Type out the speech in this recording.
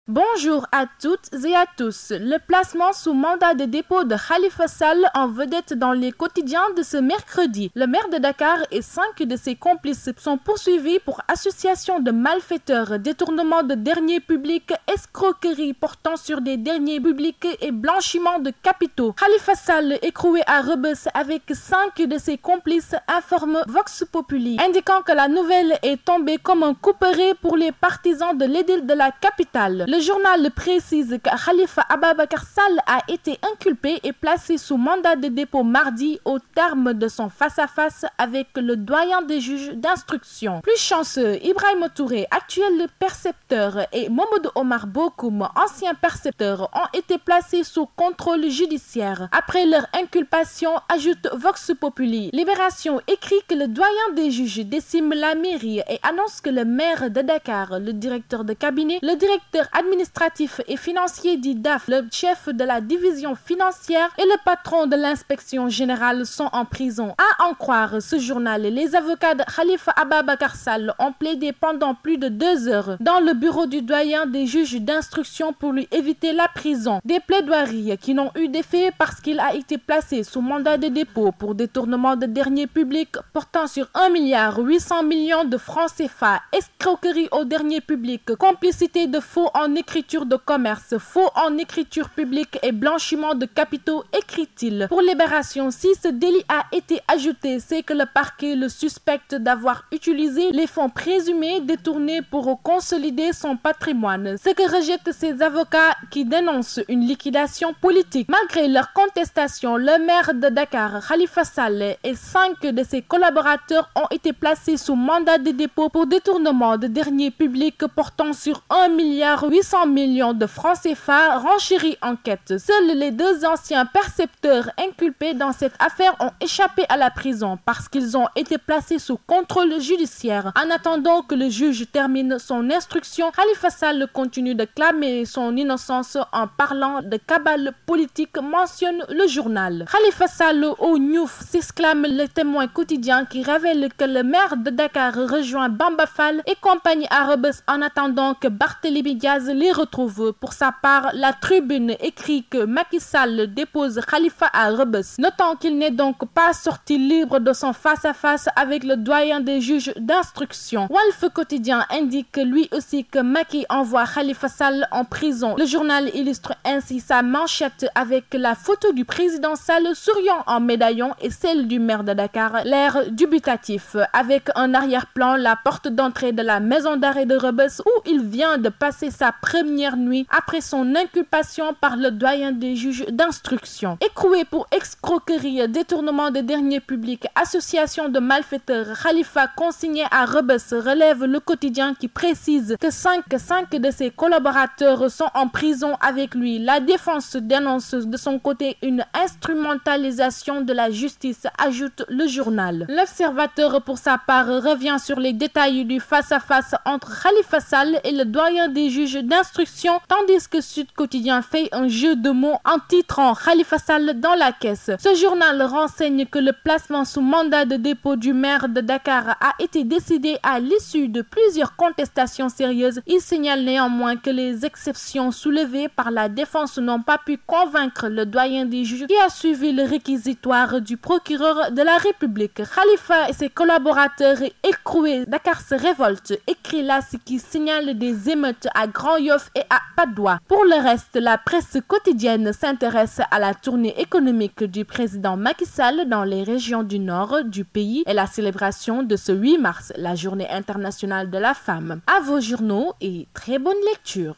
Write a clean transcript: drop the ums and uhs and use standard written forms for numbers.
Bonjour à toutes et à tous. Le placement sous mandat de dépôt de Khalifa Sall en vedette dans les quotidiens de ce mercredi. Le maire de Dakar et 5 de ses complices sont poursuivis pour association de malfaiteurs, détournement de deniers publics, escroquerie portant sur des deniers publics et blanchiment de capitaux. Khalifa Sall écroué à Rebeuss avec 5 de ses complices, informe Vox Populi, indiquant que la nouvelle est tombée comme un couperet pour les partisans de l'édile de la capitale. Le journal précise que Khalifa Ababakar Sall a été inculpé et placé sous mandat de dépôt mardi au terme de son face-à-face avec le doyen des juges d'instruction. Plus chanceux, Ibrahima Touré, actuel percepteur, et Mamadou Omar Bokoum, ancien percepteur, ont été placés sous contrôle judiciaire. Après leur inculpation, ajoute Vox Populi, Libération écrit que le doyen des juges décime la mairie et annonce que le maire de Dakar, le directeur de cabinet, le directeur administratif et financier du DAF, le chef de la division financière et le patron de l'inspection générale sont en prison. À en croire ce journal, les avocats de Khalifa Ababakar Sall ont plaidé pendant plus de 2 heures dans le bureau du doyen des juges d'instruction pour lui éviter la prison. Des plaidoiries qui n'ont eu d'effet parce qu'il a été placé sous mandat de dépôt pour détournement de deniers publics portant sur 1,8 milliard de francs CFA, escroquerie aux deniers publics, complicité de faux en écriture de commerce, faux en écriture publique et blanchiment de capitaux, écrit-il. Pour Libération, si ce délit a été ajouté, c'est que le parquet le suspecte d'avoir utilisé les fonds présumés détournés pour consolider son patrimoine. Ce que rejettent ses avocats qui dénoncent une liquidation politique. Malgré leur contestation, le maire de Dakar, Khalifa Sall, et 5 de ses collaborateurs ont été placés sous mandat de dépôt pour détournement de deniers publics portant sur 1,8 milliard de francs CFA, renchérit enquête. Seuls les 2 anciens percepteurs inculpés dans cette affaire ont échappé à la prison parce qu'ils ont été placés sous contrôle judiciaire. En attendant que le juge termine son instruction, Khalifa Sall continue de clamer son innocence en parlant de cabale politique, mentionne le journal. Khalifa Sall au Niouf, s'exclame le Témoin quotidien qui révèle que le maire de Dakar rejoint Bamba Fall et compagnie à Rebeuss en attendant que Barthélémy Diaz les retrouve. Pour sa part, la Tribune écrit que Macky Sall dépose Khalifa à Rebeuss, notant qu'il n'est donc pas sorti libre de son face-à-face avec le doyen des juges d'instruction. Walf Quotidien indique lui aussi que Macky envoie Khalifa Sall en prison. Le journal illustre ainsi sa manchette avec la photo du président Sall souriant en médaillon et celle du maire de Dakar, l'air dubitatif, avec un arrière-plan la porte d'entrée de la maison d'arrêt de Rebeuss où il vient de passer sa première nuit après son inculpation par le doyen des juges d'instruction. Écroué pour escroquerie, détournement de deniers publics, association de malfaiteurs, Khalifa consigné à Rebeuss, relève le quotidien qui précise que 5 de ses collaborateurs sont en prison avec lui. La défense dénonce de son côté une instrumentalisation de la justice, ajoute le journal. L'Observateur pour sa part revient sur les détails du face-à-face entre Khalifa Sall et le doyen des juges d'instruction, tandis que Sud Quotidien fait un jeu de mots en titrant Khalifa Sall dans la caisse. Ce journal renseigne que le placement sous mandat de dépôt du maire de Dakar a été décidé à l'issue de plusieurs contestations sérieuses. Il signale néanmoins que les exceptions soulevées par la défense n'ont pas pu convaincre le doyen des juges qui a suivi le réquisitoire du procureur de la République. Khalifa et ses collaborateurs écroués, Dakar se révolte, écrit là ce qui signale des émeutes à Grand-Yoff et à Padoue. Pour le reste, la presse quotidienne s'intéresse à la tournée économique du président Macky Sall dans les régions du nord du pays et la célébration de ce 8 mars, la journée internationale de la femme. À vos journaux et très bonne lecture.